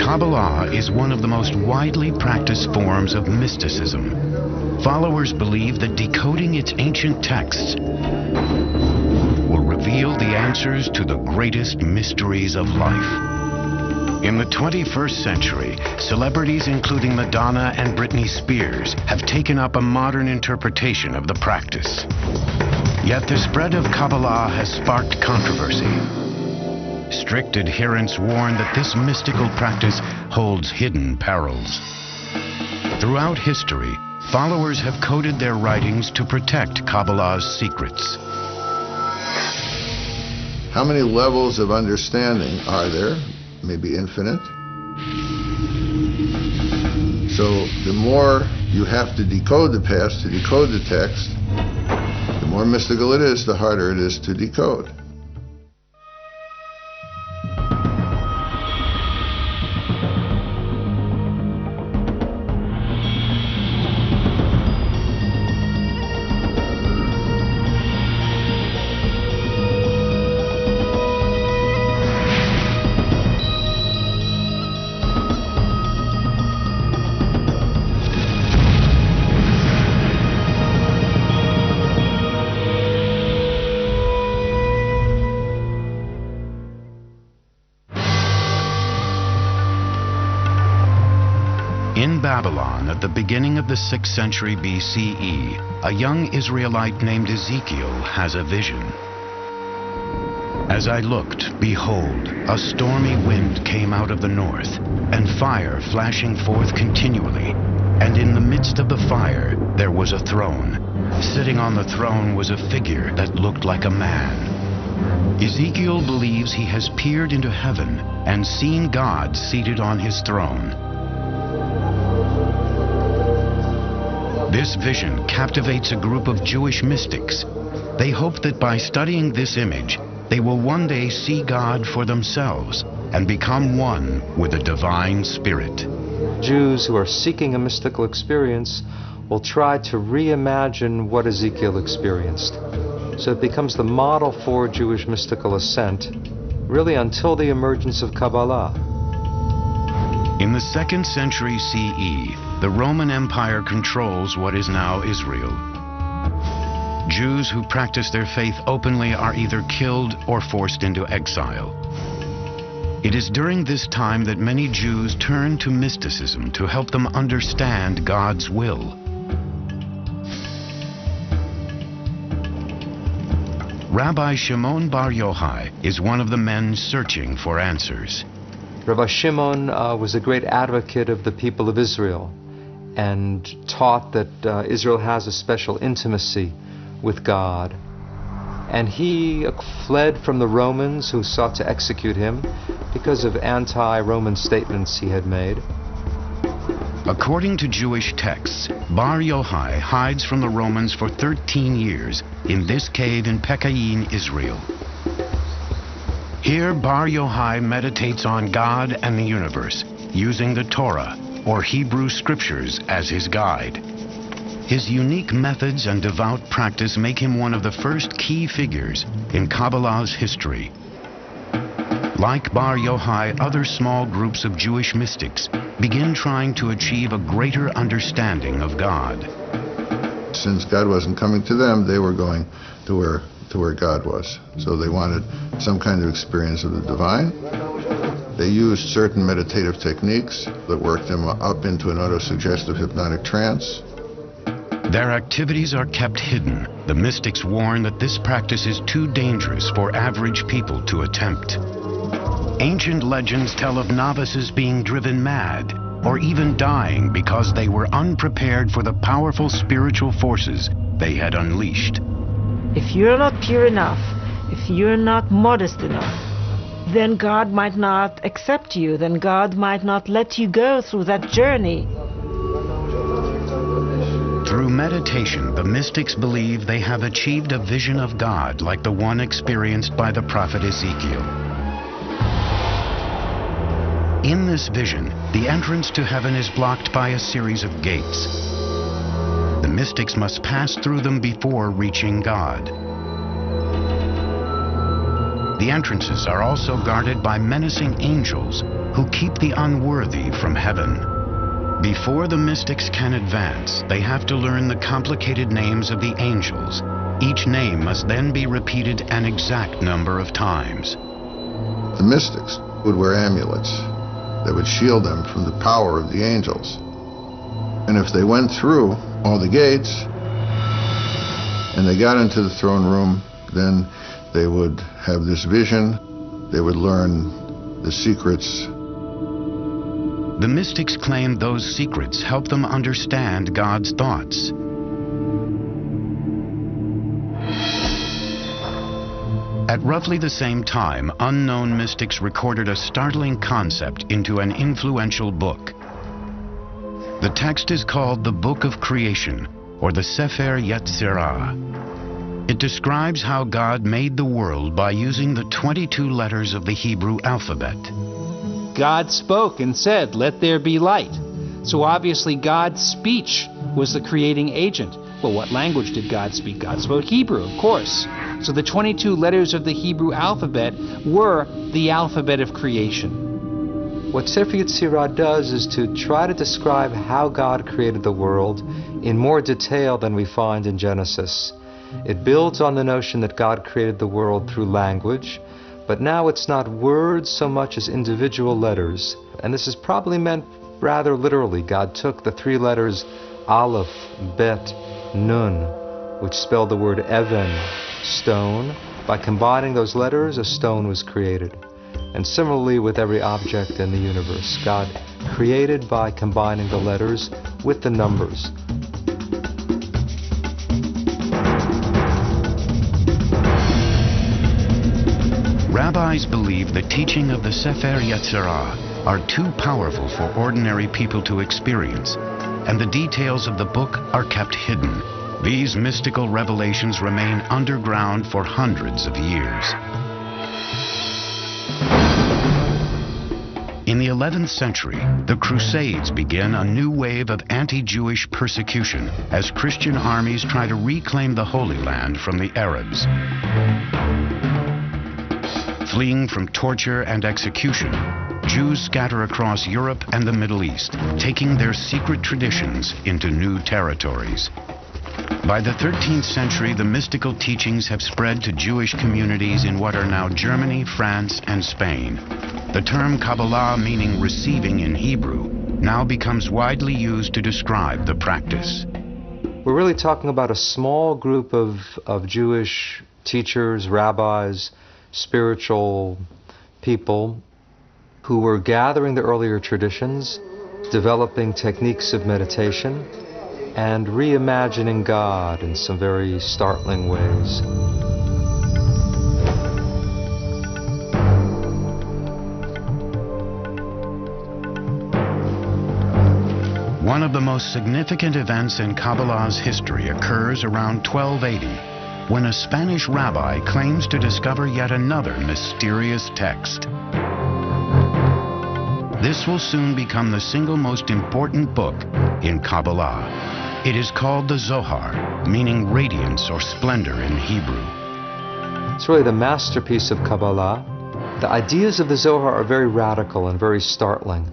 Kabbalah is one of the most widely practiced forms of mysticism. Followers believe that decoding its ancient texts will reveal the answers to the greatest mysteries of life. In the 21st century, celebrities including Madonna and Britney Spears have taken up a modern interpretation of the practice. Yet the spread of Kabbalah has sparked controversy. Strict adherents warn that this mystical practice holds hidden perils. Throughout history, followers have coded their writings to protect Kabbalah's secrets. How many levels of understanding are there? Maybe infinite. So the more you have to decode the past, to decode the text, the more mystical it is, the harder it is to decode. In Babylon, at the beginning of the 6th century BCE, a young Israelite named Ezekiel has a vision. As I looked, behold, a stormy wind came out of the north, and fire flashing forth continually. And in the midst of the fire there was a throne. Sitting on the throne was a figure that looked like a man. Ezekiel believes he has peered into heaven and seen God seated on his throne. This vision captivates a group of Jewish mystics. They hope that by studying this image, they will one day see God for themselves and become one with the divine spirit. Jews who are seeking a mystical experience will try to reimagine what Ezekiel experienced. So it becomes the model for Jewish mystical ascent, really until the emergence of Kabbalah. In the 2nd century CE, the Roman Empire controls what is now Israel. Jews who practice their faith openly are either killed or forced into exile. It is during this time that many Jews turn to mysticism to help them understand God's will. Rabbi Shimon Bar Yochai is one of the men searching for answers. Rabbi Shimon was a great advocate of the people of Israel and taught that Israel has a special intimacy with God. And he fled from the Romans who sought to execute him because of anti-Roman statements he had made. According to Jewish texts, Bar Yochai hides from the Romans for 13 years in this cave in Pekayin, Israel. Here, Bar Yochai meditates on God and the universe, using the Torah, or Hebrew scriptures, as his guide. His unique methods and devout practice make him one of the first key figures in Kabbalah's history. Like Bar Yochai, other small groups of Jewish mystics begin trying to achieve a greater understanding of God. Since God wasn't coming to them, they were going to where God was. So they wanted some kind of experience of the divine. They used certain meditative techniques that worked them up into an autosuggestive hypnotic trance. Their activities are kept hidden. The mystics warn that this practice is too dangerous for average people to attempt. Ancient legends tell of novices being driven mad or even dying because they were unprepared for the powerful spiritual forces they had unleashed. If you're not pure enough, if you're not modest enough, then God might not accept you, then God might not let you go through that journey. Through meditation, the mystics believe they have achieved a vision of God like the one experienced by the prophet Ezekiel. In this vision, the entrance to heaven is blocked by a series of gates. The mystics must pass through them before reaching God. The entrances are also guarded by menacing angels who keep the unworthy from heaven. Before the mystics can advance, they have to learn the complicated names of the angels. Each name must then be repeated an exact number of times. The mystics would wear amulets that would shield them from the power of the angels. And if they went through all the gates and they got into the throne room, then they would have this vision, they would learn the secrets. The mystics claim those secrets help them understand God's thoughts. At roughly the same time, unknown mystics recorded a startling concept into an influential book. The text is called the Book of Creation, or the Yetzirah. It describes how God made the world by using the 22 letters of the Hebrew alphabet. God spoke and said, "Let there be light." So obviously God's speech was the creating agent. Well, what language did God speak? God spoke Hebrew, of course. So the 22 letters of the Hebrew alphabet were the alphabet of creation. What Sefer Yetzirah does is to try to describe how God created the world in more detail than we find in Genesis. It builds on the notion that God created the world through language, but now it's not words so much as individual letters. And this is probably meant rather literally. God took the 3 letters Aleph, Bet, Nun, which spelled the word Even, stone. By combining those letters, a stone was created. And similarly with every object in the universe, God created by combining the letters with the numbers. Rabbis believe the teaching of the Sefer Yetzirah are too powerful for ordinary people to experience, and the details of the book are kept hidden. These mystical revelations remain underground for hundreds of years. In the 11th century, the Crusades begin a new wave of anti-Jewish persecution as Christian armies try to reclaim the Holy Land from the Arabs. Fleeing from torture and execution, Jews scatter across Europe and the Middle East, taking their secret traditions into new territories. By the 13th century, the mystical teachings have spread to Jewish communities in what are now Germany, France, and Spain. The term Kabbalah, meaning receiving in Hebrew, now becomes widely used to describe the practice. We're really talking about a small group of Jewish teachers, rabbis, spiritual people who were gathering the earlier traditions, developing techniques of meditation, and reimagining God in some very startling ways. One of the most significant events in Kabbalah's history occurs around 1280, when a Spanish rabbi claims to discover yet another mysterious text. This will soon become the single most important book in Kabbalah. It is called the Zohar, meaning radiance or splendor in Hebrew. It's really the masterpiece of Kabbalah. The ideas of the Zohar are very radical and very startling.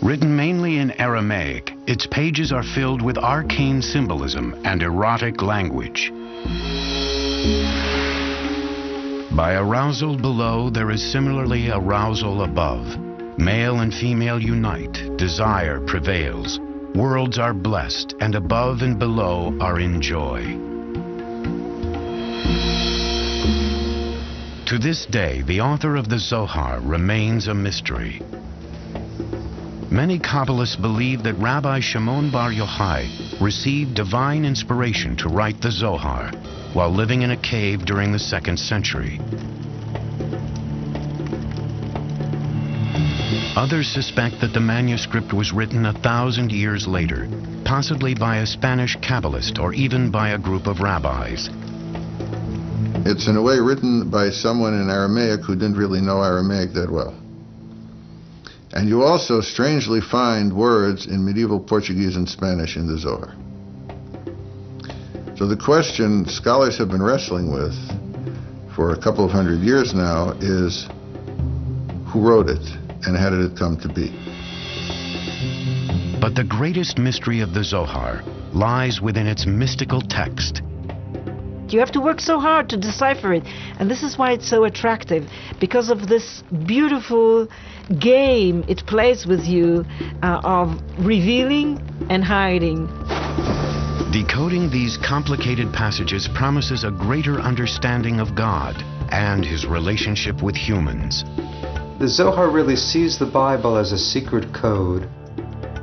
Written mainly in Aramaic, its pages are filled with arcane symbolism and erotic language. By arousal below, there is similarly arousal above. Male and female unite, desire prevails. Worlds are blessed, and above and below are in joy. To this day, the author of the Zohar remains a mystery. Many Kabbalists believe that Rabbi Shimon Bar Yochai received divine inspiration to write the Zohar while living in a cave during the 2nd century. Others suspect that the manuscript was written 1,000 years later, possibly by a Spanish Kabbalist or even by a group of rabbis. It's in a way written by someone in Aramaic who didn't really know Aramaic that well. And you also strangely find words in medieval Portuguese and Spanish in the Zohar. So the question scholars have been wrestling with for a couple of hundred years now is who wrote it and how did it come to be. But the greatest mystery of the Zohar lies within its mystical text. You have to work so hard to decipher it, and this is why it's so attractive, because of this beautiful game it plays with you of revealing and hiding. Decoding these complicated passages promises a greater understanding of God and his relationship with humans. The Zohar really sees the Bible as a secret code.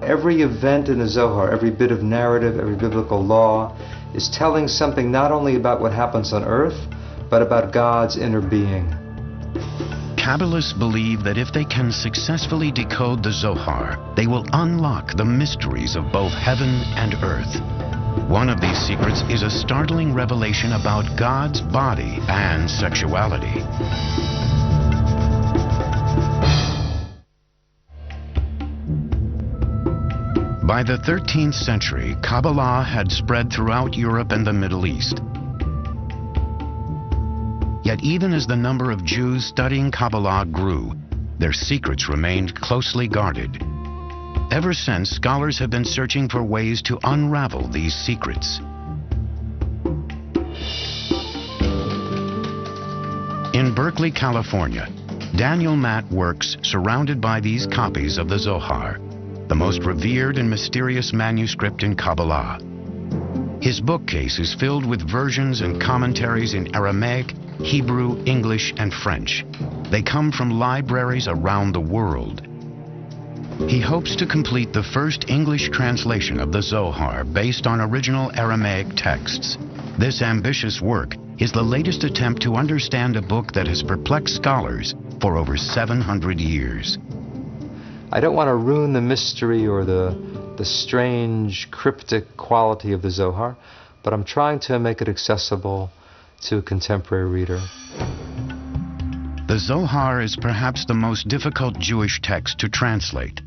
Every event in the Zohar, every bit of narrative, every biblical law is telling something not only about what happens on earth, but about God's inner being. Kabbalists believe that if they can successfully decode the Zohar, they will unlock the mysteries of both heaven and earth. One of these secrets is a startling revelation about God's body and sexuality. By the 13th century, Kabbalah had spread throughout Europe and the Middle East. Yet even as the number of Jews studying Kabbalah grew, their secrets remained closely guarded. Ever since, scholars have been searching for ways to unravel these secrets. In Berkeley, California, Daniel Matt works surrounded by these copies of the Zohar, the most revered and mysterious manuscript in Kabbalah. His bookcase is filled with versions and commentaries in Aramaic, Hebrew, English, and French. They come from libraries around the world. He hopes to complete the first English translation of the Zohar based on original Aramaic texts. This ambitious work is the latest attempt to understand a book that has perplexed scholars for over 700 years. I don't want to ruin the mystery or the strange, cryptic quality of the Zohar, but I'm trying to make it accessible to a contemporary reader. The Zohar is perhaps the most difficult Jewish text to translate.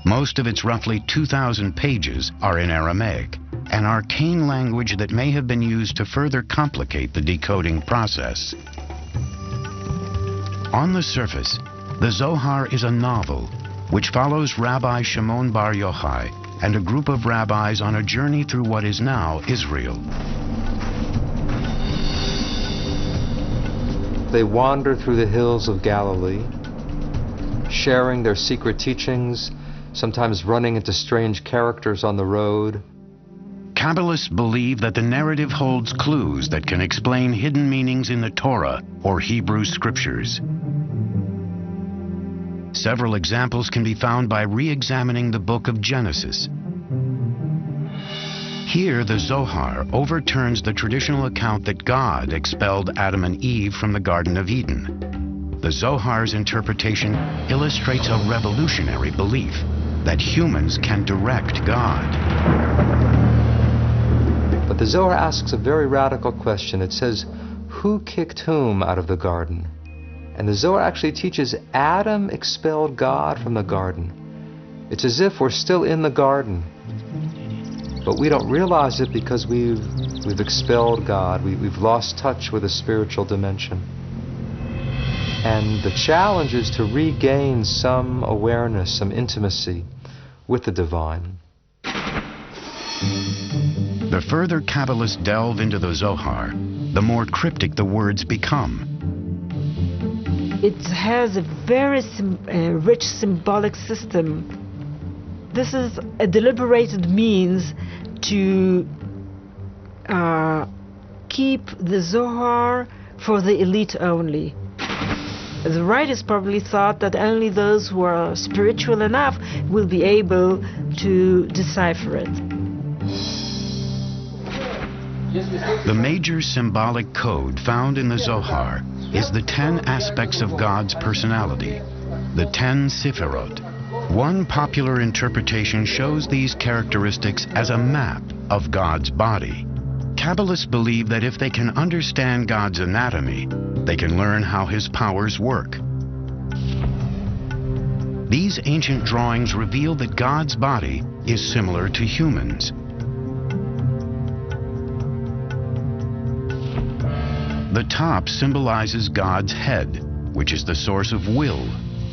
Most of its roughly 2,000 pages are in Aramaic, an arcane language that may have been used to further complicate the decoding process. On the surface, the Zohar is a novel which follows Rabbi Shimon Bar Yochai and a group of rabbis on a journey through what is now Israel. They wander through the hills of Galilee, sharing their secret teachings, sometimes running into strange characters on the road. Kabbalists believe that the narrative holds clues that can explain hidden meanings in the Torah or Hebrew scriptures. Several examples can be found by re-examining the book of Genesis. Here, the Zohar overturns the traditional account that God expelled Adam and Eve from the Garden of Eden. The Zohar's interpretation illustrates a revolutionary belief that humans can direct God. But the Zohar asks a very radical question. It says, who kicked whom out of the garden? And the Zohar actually teaches Adam expelled God from the garden. It's as if we're still in the garden, but we don't realize it because we've expelled God. We've lost touch with the spiritual dimension. And the challenge is to regain some awareness, some intimacy with the divine. The further Kabbalists delve into the Zohar, the more cryptic the words become. It has a very rich symbolic system. This is a deliberated means to keep the Zohar for the elite only. The writers probably thought that only those who are spiritual enough will be able to decipher it. The major symbolic code found in the Zohar is the 10 aspects of God's personality, the 10 Sefirot. One popular interpretation shows these characteristics as a map of God's body. Kabbalists believe that if they can understand God's anatomy, they can learn how his powers work. These ancient drawings reveal that God's body is similar to humans. The top symbolizes God's head, which is the source of will,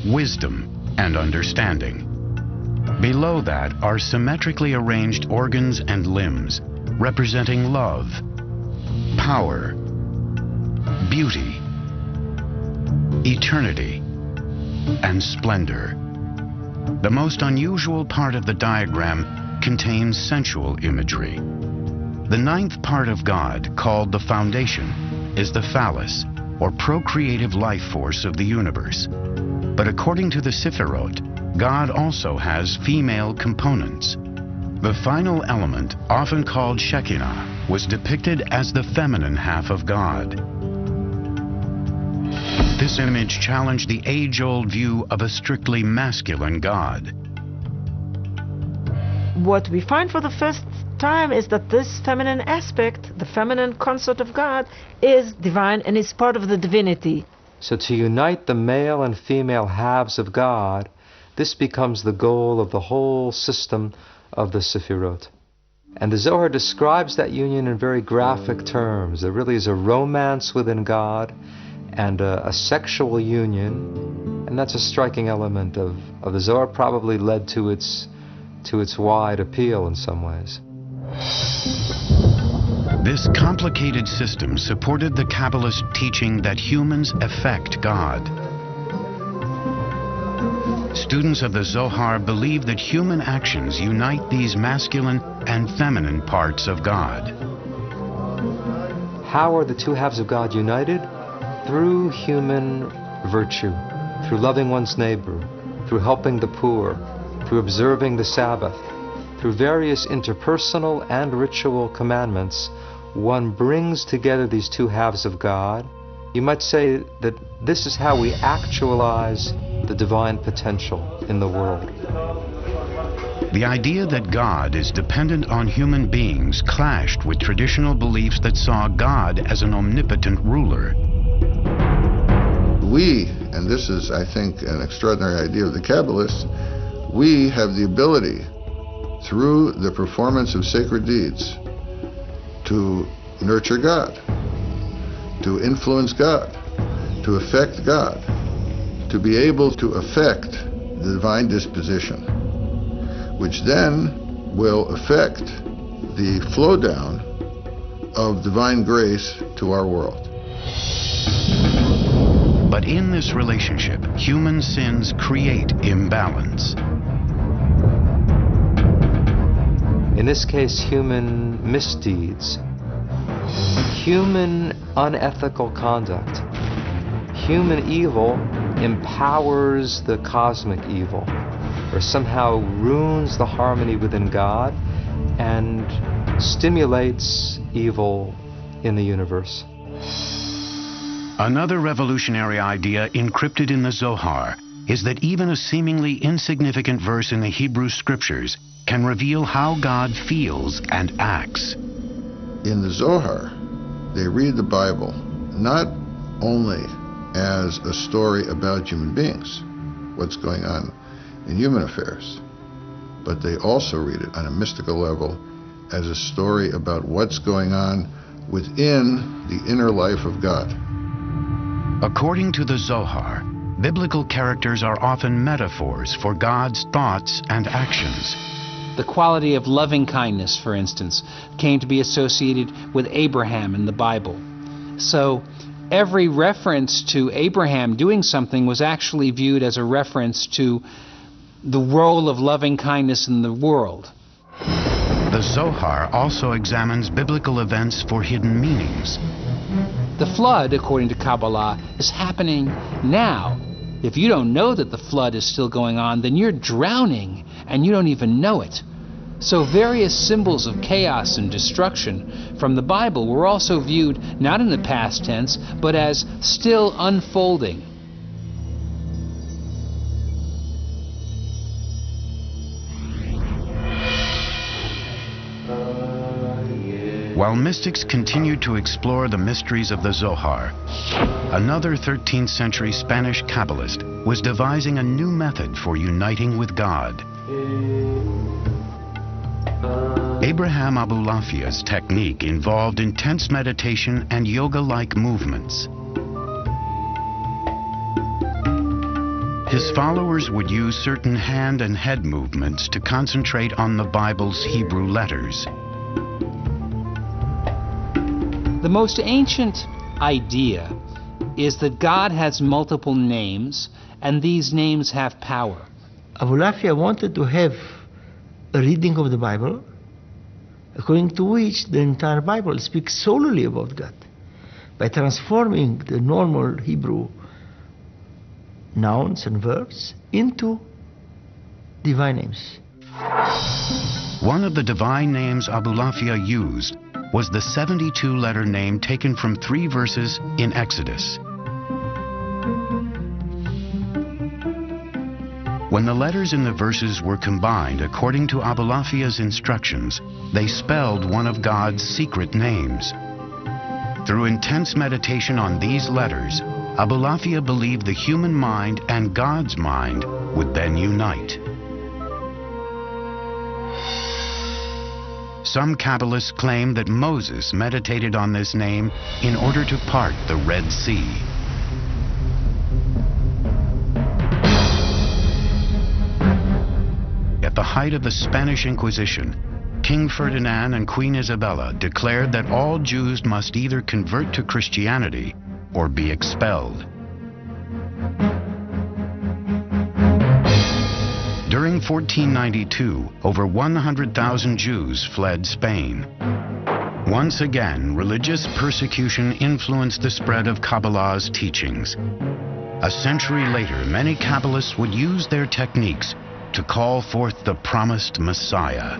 wisdom, and understanding. Below that are symmetrically arranged organs and limbs, representing love, power, beauty, eternity, and splendor. The most unusual part of the diagram contains sensual imagery. The ninth part of God, called the foundation, is the phallus, or procreative life force of the universe. But according to the Sephirot, God also has female components. The final element, often called Shekinah, was depicted as the feminine half of God. This image challenged the age-old view of a strictly masculine God. What we find for the first time is that this feminine aspect, the feminine consort of God, is divine and is part of the divinity. So to unite the male and female halves of God, this becomes the goal of the whole system of the Sephirot. And the Zohar describes that union in very graphic terms. There really is a romance within God and a sexual union, and that's a striking element of the Zohar, probably led to its wide appeal in some ways. This complicated system supported the Kabbalist teaching that humans affect God. Students of the Zohar believe that human actions unite these masculine and feminine parts of God. How are the two halves of God united? Through human virtue, through loving one's neighbor, through helping the poor, through observing the Sabbath, through various interpersonal and ritual commandments. One brings together these two halves of God. You might say that this is how we actualize the divine potential in the world. The idea that God is dependent on human beings clashed with traditional beliefs that saw God as an omnipotent ruler. We, and this is, I think, an extraordinary idea of the Kabbalists, we have the ability, through the performance of sacred deeds, to nurture God, to influence God, to affect God, to be able to affect the divine disposition, which then will affect the flow down of divine grace to our world. But in this relationship, human sins create imbalance. In this case, human misdeeds, human unethical conduct, human evil empowers the cosmic evil, or somehow ruins the harmony within God and stimulates evil in the universe. Another revolutionary idea encrypted in the Zohar is that even a seemingly insignificant verse in the Hebrew scriptures can reveal how God feels and acts. In the Zohar, they read the Bible not only as a story about human beings, what's going on in human affairs, but they also read it on a mystical level as a story about what's going on within the inner life of God. According to the Zohar, biblical characters are often metaphors for God's thoughts and actions. The quality of loving kindness, for instance, came to be associated with Abraham in the Bible. So every reference to Abraham doing something was actually viewed as a reference to the role of loving kindness in the world. The Zohar also examines biblical events for hidden meanings. The flood, according to Kabbalah, is happening now. If you don't know that the flood is still going on, then you're drowning and you don't even know it. So various symbols of chaos and destruction from the Bible were also viewed not in the past tense, but as still unfolding. While mystics continued to explore the mysteries of the Zohar, another 13th century Spanish Kabbalist was devising a new method for uniting with God. Abraham Abulafia's technique involved intense meditation and yoga-like movements. His followers would use certain hand and head movements to concentrate on the Bible's Hebrew letters. The most ancient idea is that God has multiple names, and these names have power. Abulafia wanted to have a reading of the Bible according to which the entire Bible speaks solely about God, by transforming the normal Hebrew nouns and verbs into divine names. One of the divine names Abulafia used was the 72-letter name taken from 3 verses in Exodus. When the letters in the verses were combined according to Abulafia's instructions, they spelled one of God's secret names. Through intense meditation on these letters, Abulafia believed the human mind and God's mind would then unite. Some Kabbalists claim that Moses meditated on this name in order to part the Red Sea. At the height of the Spanish Inquisition, King Ferdinand and Queen Isabella declared that all Jews must either convert to Christianity or be expelled. During 1492, over 100,000 Jews fled Spain. Once again, religious persecution influenced the spread of Kabbalah's teachings. A century later, many Kabbalists would use their techniques to call forth the promised Messiah.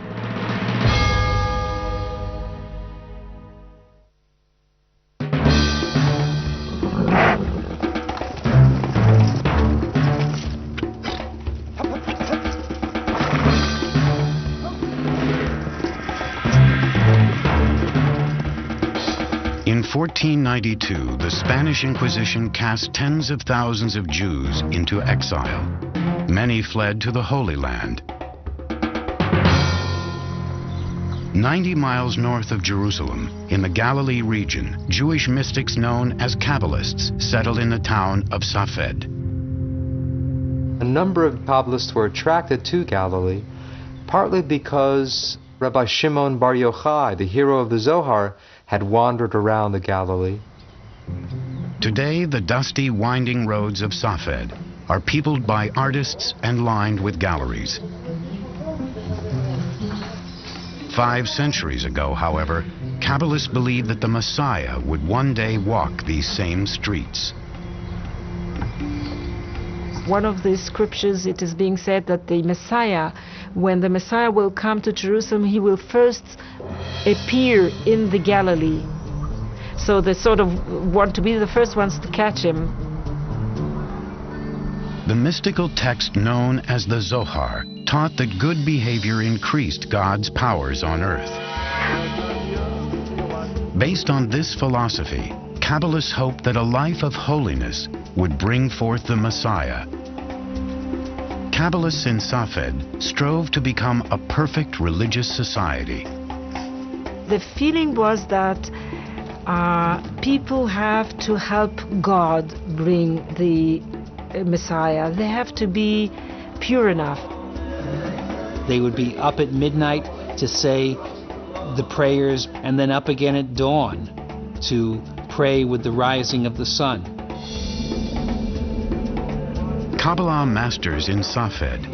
In 1492, the Spanish Inquisition cast tens of thousands of Jews into exile. Many fled to the Holy Land. 90 miles north of Jerusalem, in the Galilee region, Jewish mystics known as Kabbalists settled in the town of Safed. A number of Kabbalists were attracted to Galilee, partly because Rabbi Shimon Bar Yochai, the hero of the Zohar, had wandered around the Galilee. Today, the dusty, winding roads of Safed are peopled by artists and lined with galleries. 5 centuries ago, however, Kabbalists believed that the Messiah would one day walk these same streets. One of the scriptures, it is being said that the Messiah, when the Messiah will come to Jerusalem, he will first appear in the Galilee. So they sort of want to be the first ones to catch him. The mystical text known as the Zohar taught that good behavior increased God's powers on earth. Based on this philosophy, Kabbalists hoped that a life of holiness would bring forth the Messiah. Kabbalists in Safed strove to become a perfect religious society. The feeling was that people have to help God bring the Messiah. They have to be pure enough. They would be up at midnight to say the prayers, and then up again at dawn to pray with the rising of the sun. Kabbalah masters in Safed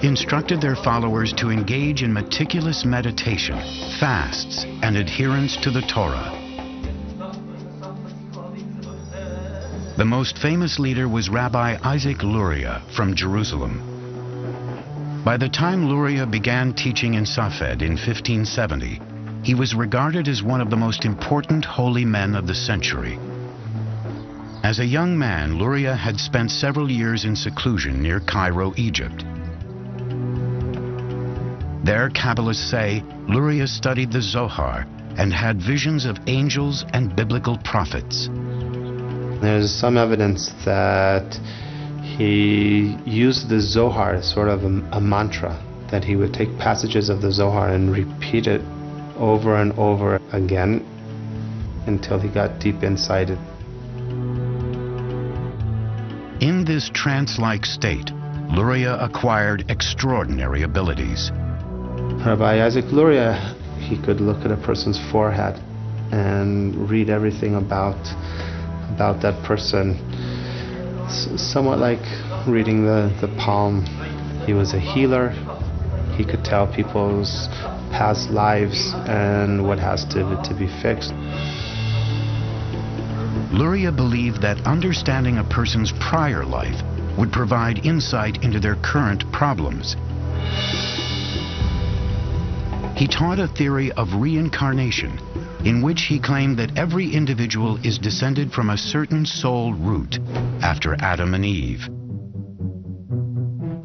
instructed their followers to engage in meticulous meditation, fasts, and adherence to the Torah. The most famous leader was Rabbi Isaac Luria from Jerusalem. By the time Luria began teaching in Safed in 1570, he was regarded as one of the most important holy men of the century. As a young man, Luria had spent several years in seclusion near Cairo, Egypt. There, Kabbalists say, Luria studied the Zohar and had visions of angels and biblical prophets. There's some evidence that he used the Zohar as sort of a mantra that he would take passages of the Zohar and repeat it over and over again until he got deep inside it. In this trance-like state, Luria acquired extraordinary abilities. Rabbi Isaac Luria, he could look at a person's forehead and read everything about that person, somewhat like reading the palm. He was a healer. He could tell people's past lives and what has to be fixed. Luria believed that understanding a person's prior life would provide insight into their current problems. He taught a theory of reincarnation, in which he claimed that every individual is descended from a certain soul root after Adam and Eve.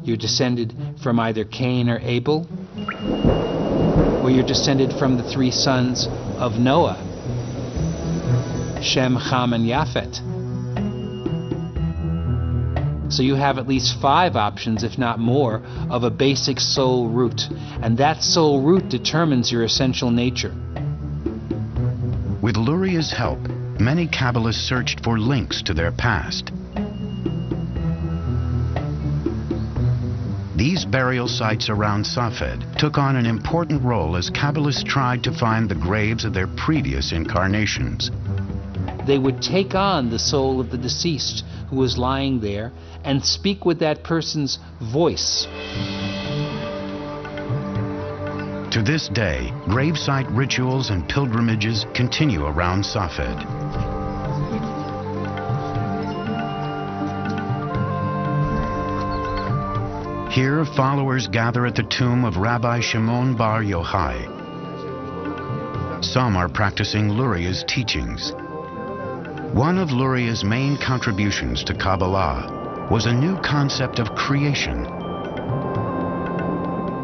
You're descended from either Cain or Abel, or you're descended from the three sons of Noah, Shem, Ham, and Japhet. So you have at least 5 options, if not more, of a basic soul root, and that soul root determines your essential nature. With Luria's help, many Kabbalists searched for links to their past. These burial sites around Safed took on an important role as Kabbalists tried to find the graves of their previous incarnations. They would take on the soul of the deceased who was lying there and speak with that person's voice. To this day, gravesite rituals and pilgrimages continue around Safed. Here, followers gather at the tomb of Rabbi Shimon Bar Yochai. Some are practicing Luria's teachings. One of Luria's main contributions to Kabbalah was a new concept of creation.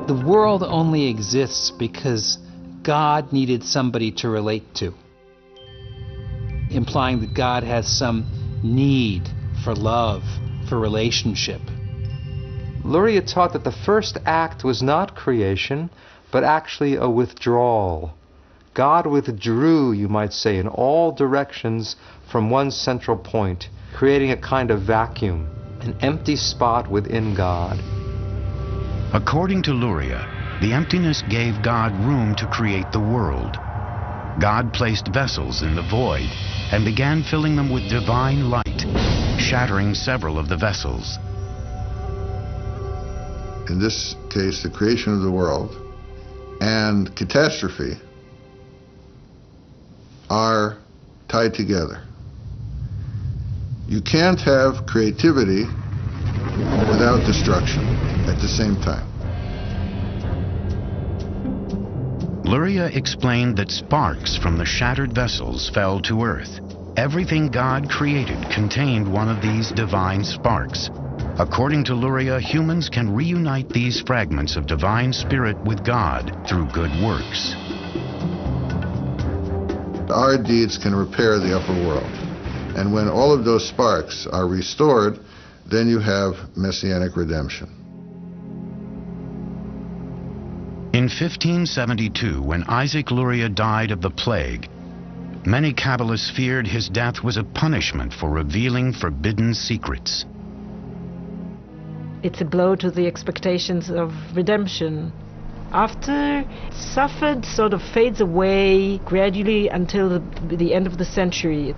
The world only exists because God needed somebody to relate to, implying that God has some need for love, for relationship. Luria taught that the first act was not creation, but actually a withdrawal. God withdrew, you might say, in all directions from one central point, creating a kind of vacuum, an empty spot within God. According to Luria, the emptiness gave God room to create the world. God placed vessels in the void and began filling them with divine light, shattering several of the vessels. In this case, the creation of the world and catastrophe are tied together. You can't have creativity without destruction at the same time. Luria explained that sparks from the shattered vessels fell to earth. Everything God created contained one of these divine sparks. According to Luria, humans can reunite these fragments of divine spirit with God through good works. Our deeds can repair the upper world. And when all of those sparks are restored, then you have messianic redemption. In 1572, when Isaac Luria died of the plague, many Kabbalists feared his death was a punishment for revealing forbidden secrets. It's a blow to the expectations of redemption. After Safed sort of fades away gradually until the end of the century.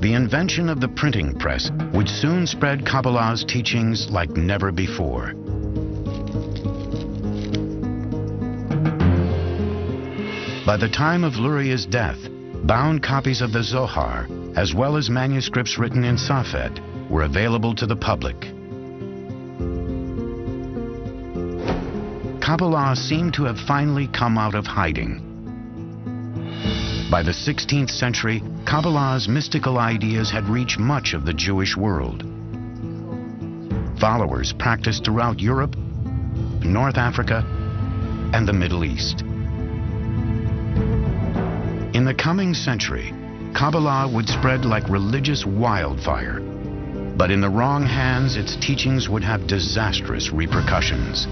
The invention of the printing press would soon spread Kabbalah's teachings like never before. By the time of Luria's death, bound copies of the Zohar, as well as manuscripts written in Safed, were available to the public. Kabbalah seemed to have finally come out of hiding. By the 16th century, Kabbalah's mystical ideas had reached much of the Jewish world. Followers practiced throughout Europe, North Africa, and the Middle East. In the coming century, Kabbalah would spread like religious wildfire. But in the wrong hands, its teachings would have disastrous repercussions.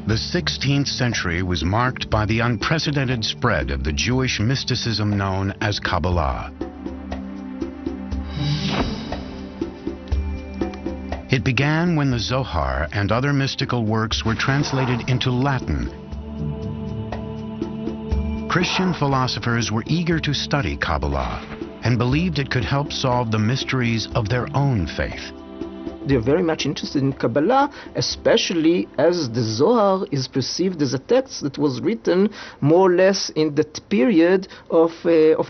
The 16th century was marked by the unprecedented spread of the Jewish mysticism known as Kabbalah. It began when the Zohar and other mystical works were translated into Latin. Christian philosophers were eager to study Kabbalah and believed it could help solve the mysteries of their own faith. They're very much interested in Kabbalah, especially as the Zohar is perceived as a text that was written more or less in that period of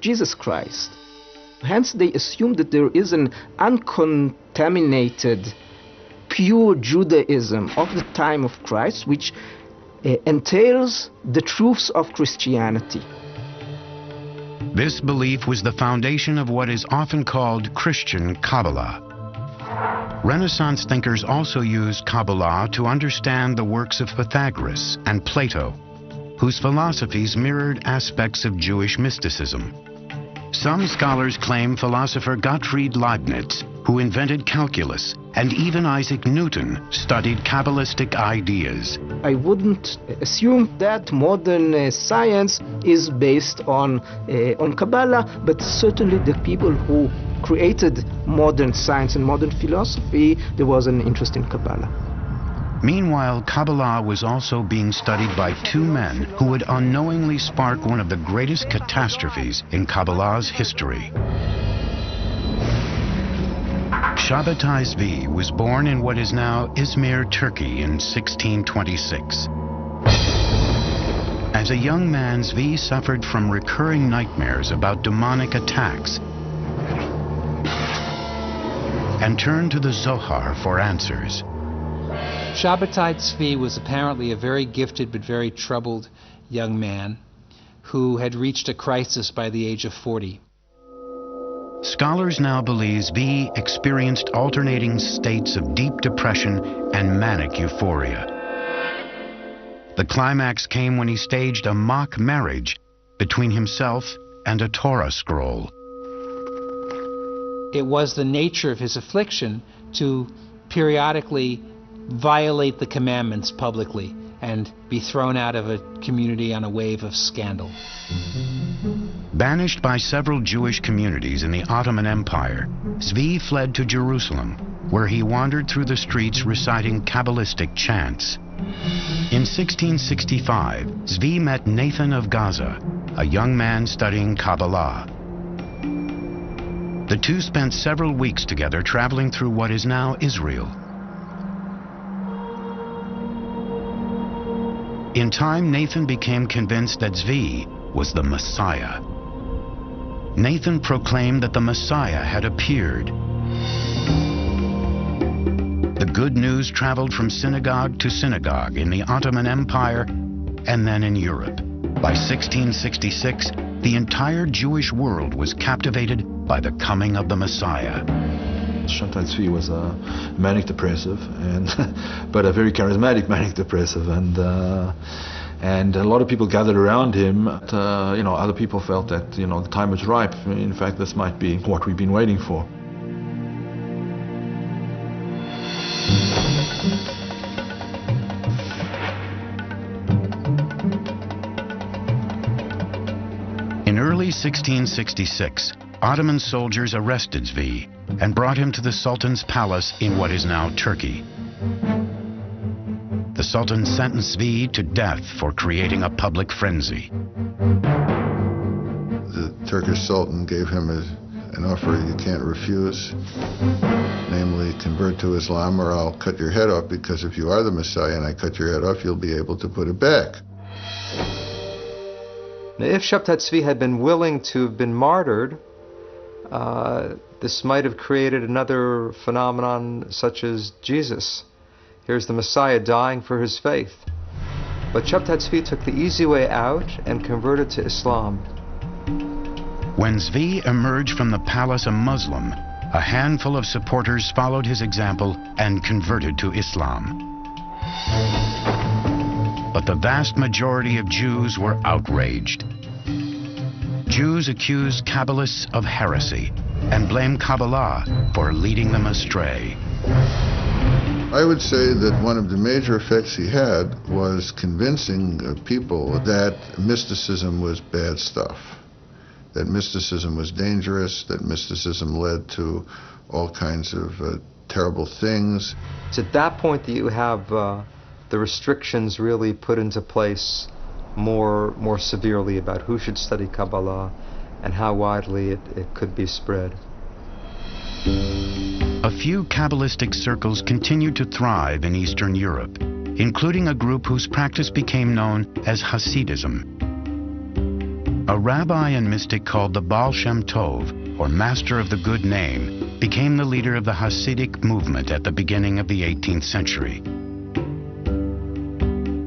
Jesus Christ. Hence, they assume that there is an uncontaminated, pure Judaism of the time of Christ, which entails the truths of Christianity. This belief was the foundation of what is often called Christian Kabbalah. Renaissance thinkers also used Kabbalah to understand the works of Pythagoras and Plato, whose philosophies mirrored aspects of Jewish mysticism. Some scholars claim philosopher Gottfried Leibniz, who invented calculus, and even Isaac Newton studied Kabbalistic ideas. I wouldn't assume that modern science is based on Kabbalah, but certainly the people who created modern science and modern philosophy, there was an interest in Kabbalah. Meanwhile, Kabbalah was also being studied by two men who would unknowingly spark one of the greatest catastrophes in Kabbalah's history. Shabbatai Zvi was born in what is now Izmir, Turkey in 1626. As a young man, Zvi suffered from recurring nightmares about demonic attacks and turned to the Zohar for answers. Shabbatai Zvi was apparently a very gifted but very troubled young man who had reached a crisis by the age of 40. Scholars now believe Zvi experienced alternating states of deep depression and manic euphoria. The climax came when he staged a mock marriage between himself and a Torah scroll. It was the nature of his affliction to periodically violate the commandments publicly and be thrown out of a community on a wave of scandal. Banished by several Jewish communities in the Ottoman Empire, Zvi fled to Jerusalem, where he wandered through the streets reciting Kabbalistic chants. In 1665, Zvi met Nathan of Gaza, a young man studying Kabbalah. The two spent several weeks together traveling through what is now Israel. In time, Nathan became convinced that Zvi was the Messiah. Nathan proclaimed that the Messiah had appeared. The good news traveled from synagogue to synagogue in the Ottoman Empire and then in Europe. By 1666, the entire Jewish world was captivated by the coming of the Messiah. Shabbatai Zvi was a manic depressive, but a very charismatic manic depressive, and a lot of people gathered around him. Other people felt that the time was ripe. In fact, this might be what we've been waiting for. In early 1666, Ottoman soldiers arrested Zvi and brought him to the Sultan's palace in what is now Turkey. The Sultan sentenced Zvi to death for creating a public frenzy. The Turkish Sultan gave him an offer you can't refuse, namely convert to Islam or I'll cut your head off, because if you are the Messiah and I cut your head off, you'll be able to put it back. Now, if Shabbatai Zvi had been willing to have been martyred, this might have created another phenomenon such as Jesus. Here's the Messiah dying for his faith. But Shabbatai Zvi took the easy way out and converted to Islam. When Zvi emerged from the palace a Muslim, a handful of supporters followed his example and converted to Islam. But the vast majority of Jews were outraged. Jews accused Kabbalists of heresy and blamed Kabbalah for leading them astray. I would say that one of the major effects he had was convincing people that mysticism was bad stuff, that mysticism was dangerous, that mysticism led to all kinds of terrible things. It's at that point that you have the restrictions really put into place more severely about who should study Kabbalah and how widely it could be spread. A few Kabbalistic circles continued to thrive in Eastern Europe, including a group whose practice became known as Hasidism. A rabbi and mystic called the Baal Shem Tov, or Master of the Good Name, became the leader of the Hasidic movement at the beginning of the 18th century.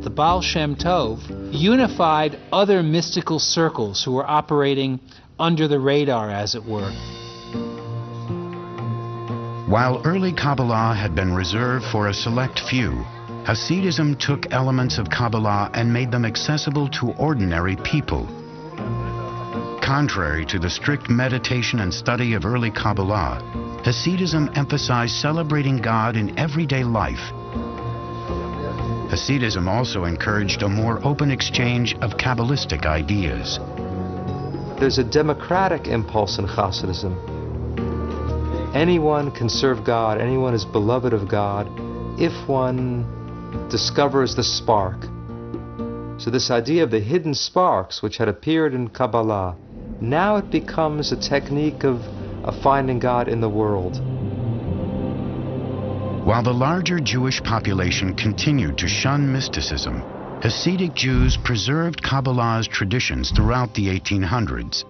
The Baal Shem Tov unified other mystical circles who were operating under the radar, as it were. While early Kabbalah had been reserved for a select few, Hasidism took elements of Kabbalah and made them accessible to ordinary people. Contrary to the strict meditation and study of early Kabbalah, Hasidism emphasized celebrating God in everyday life. Hasidism also encouraged a more open exchange of Kabbalistic ideas. There's a democratic impulse in Hasidism. Anyone can serve God, anyone is beloved of God, if one discovers the spark. So this idea of the hidden sparks, which had appeared in Kabbalah, now it becomes a technique of finding God in the world. While the larger Jewish population continued to shun mysticism, Hasidic Jews preserved Kabbalah's traditions throughout the 1800s.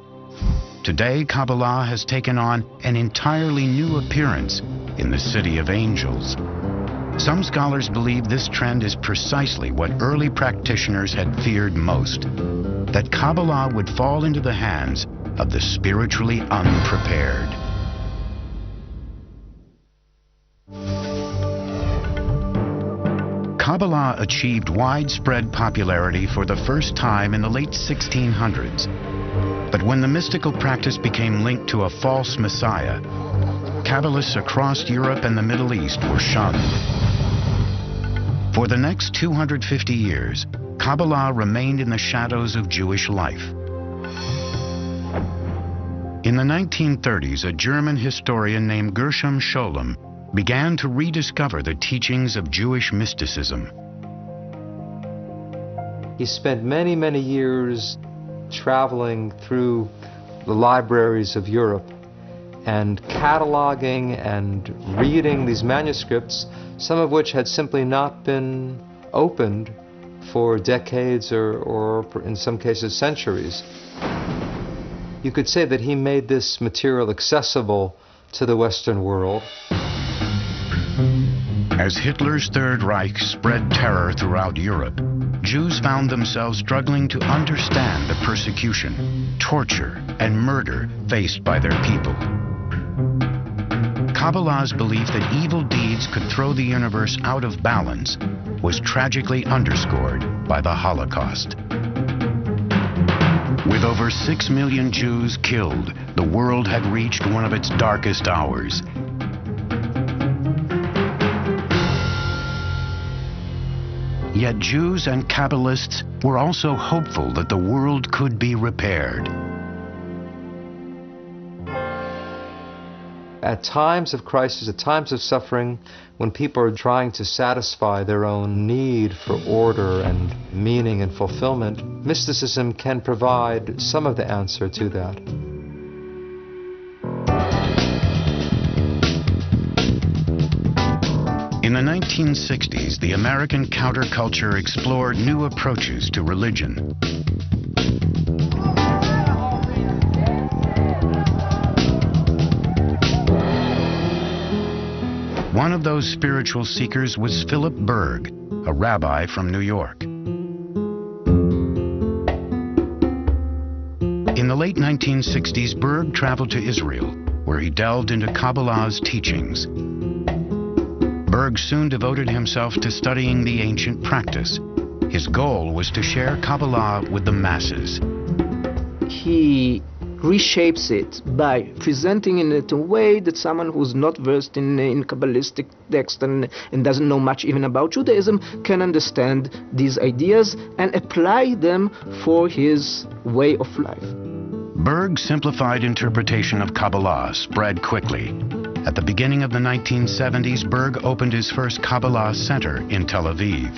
Today, Kabbalah has taken on an entirely new appearance in the City of Angels. Some scholars believe this trend is precisely what early practitioners had feared most, that Kabbalah would fall into the hands of the spiritually unprepared. Kabbalah achieved widespread popularity for the first time in the late 1600s. But when the mystical practice became linked to a false messiah, Kabbalists across Europe and the Middle East were shunned. For the next 250 years, Kabbalah remained in the shadows of Jewish life. In the 1930s, a German historian named Gershom Scholem began to rediscover the teachings of Jewish mysticism. He spent many, many years traveling through the libraries of Europe and cataloging and reading these manuscripts, some of which had simply not been opened for decades or in some cases centuries. You could say that he made this material accessible to the Western world. As Hitler's Third Reich spread terror throughout Europe, Jews found themselves struggling to understand the persecution, torture, and murder faced by their people. Kabbalah's belief that evil deeds could throw the universe out of balance was tragically underscored by the Holocaust. With over 6 million Jews killed, the world had reached one of its darkest hours. Yet Jews and Kabbalists were also hopeful that the world could be repaired. At times of crisis, at times of suffering, when people are trying to satisfy their own need for order and meaning and fulfillment, mysticism can provide some of the answer to that. In the 1960s, the American counterculture explored new approaches to religion. One of those spiritual seekers was Philip Berg, a rabbi from New York. In the late 1960s, Berg traveled to Israel where he delved into Kabbalah's teachings. Berg soon devoted himself to studying the ancient practice. His goal was to share Kabbalah with the masses. He reshapes it by presenting it in a way that someone who's not versed in Kabbalistic text and doesn't know much even about Judaism can understand these ideas and apply them for his way of life. Berg's simplified interpretation of Kabbalah spread quickly. At the beginning of the 1970s, Berg opened his first Kabbalah center in Tel Aviv.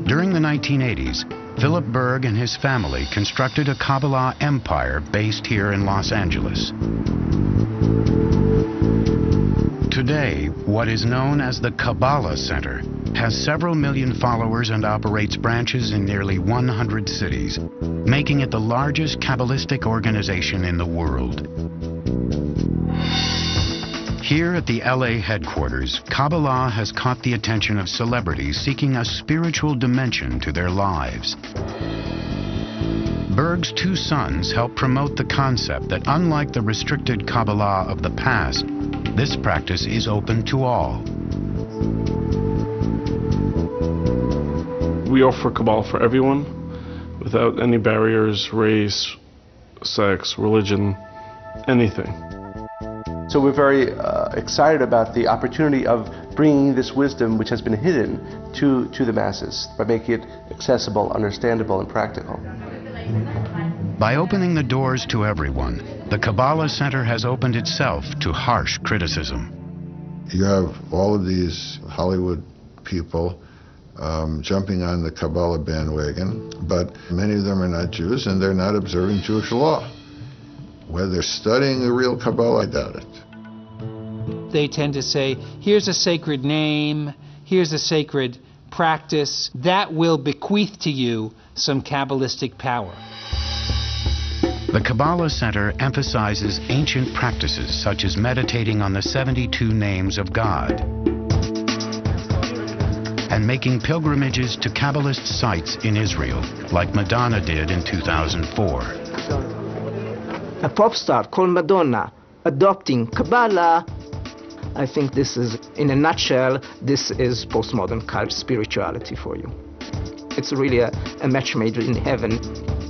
During the 1980s, Philip Berg and his family constructed a Kabbalah empire based here in Los Angeles. Today, what is known as the Kabbalah Center has several million followers and operates branches in nearly 100 cities, making it the largest Kabbalistic organization in the world. Here at the LA headquarters, Kabbalah has caught the attention of celebrities seeking a spiritual dimension to their lives. Berg's two sons help promote the concept that unlike the restricted Kabbalah of the past, this practice is open to all. We offer Kabbalah for everyone, without any barriers, race, sex, religion, anything. So we're very excited about the opportunity of bringing this wisdom, which has been hidden, to the masses by making it accessible, understandable, and practical. By opening the doors to everyone, the Kabbalah Center has opened itself to harsh criticism. You have all of these Hollywood people jumping on the Kabbalah bandwagon, but many of them are not Jews and they're not observing Jewish law. Whether they're studying the real Kabbalah, I doubt it. They tend to say, here's a sacred name, here's a sacred practice, that will bequeath to you some Kabbalistic power. The Kabbalah Center emphasizes ancient practices such as meditating on the 72 names of God and making pilgrimages to Kabbalist sites in Israel, like Madonna did in 2004. A pop star called Madonna adopting Kabbalah, I think this is, in a nutshell, this is postmodern cult spirituality for you. It's really a match made in heaven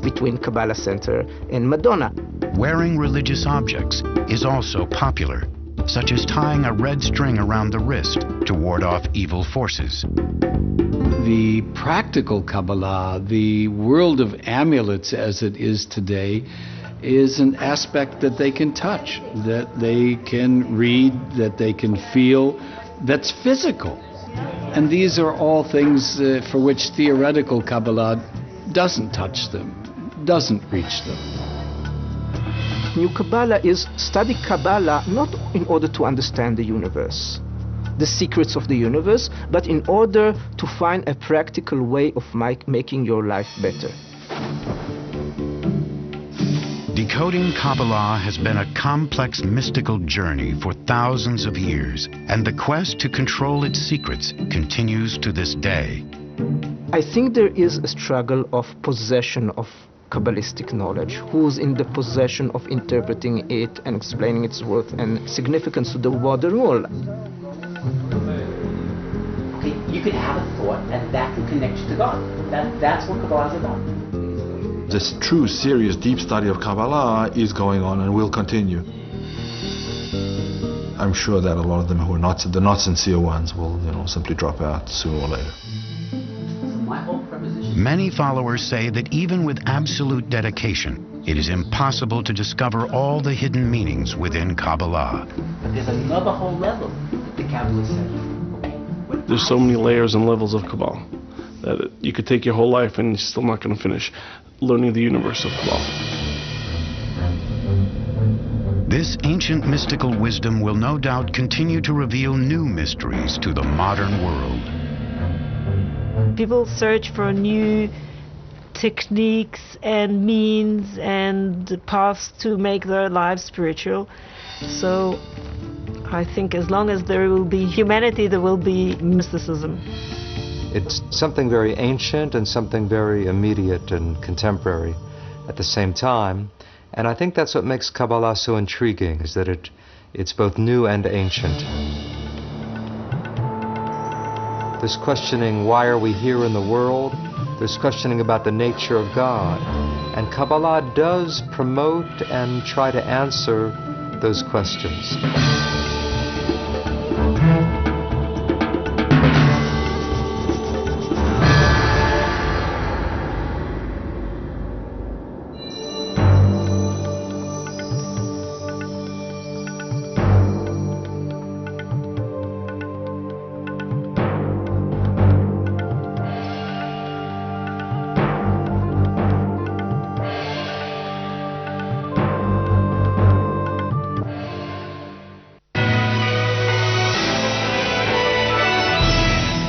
between Kabbalah Center and Madonna. Wearing religious objects is also popular, such as tying a red string around the wrist to ward off evil forces. The practical Kabbalah, the world of amulets as it is today, is an aspect that they can touch, that they can read, that they can feel, that's physical. And these are all things for which theoretical Kabbalah doesn't touch them, doesn't reach them. New Kabbalah is study Kabbalah not in order to understand the universe, the secrets of the universe, but in order to find a practical way of making your life better. Decoding Kabbalah has been a complex mystical journey for thousands of years, and the quest to control its secrets continues to this day. I think there is a struggle of possession of Kabbalistic knowledge, who's in the possession of interpreting it and explaining its worth and significance to the wider world. Okay, you could have a thought and that can connect you to God. That's what Kabbalah is about. This true, serious, deep study of Kabbalah is going on and will continue. I'm sure that a lot of them who are not the not sincere ones will, simply drop out sooner or later. Many followers say that even with absolute dedication, it is impossible to discover all the hidden meanings within Kabbalah. But there's another whole level that the Kabbalah says. There's so many layers and levels of Kabbalah that you could take your whole life and you're still not going to finish learning the universe of Kabbalah. This ancient mystical wisdom will no doubt continue to reveal new mysteries to the modern world. People search for new techniques and means and paths to make their lives spiritual. So I think as long as there will be humanity, there will be mysticism. It's something very ancient and something very immediate and contemporary at the same time. And I think that's what makes Kabbalah so intriguing, is that It's both new and ancient. There's questioning, why are we here in the world? There's questioning about the nature of God. And Kabbalah does promote and try to answer those questions.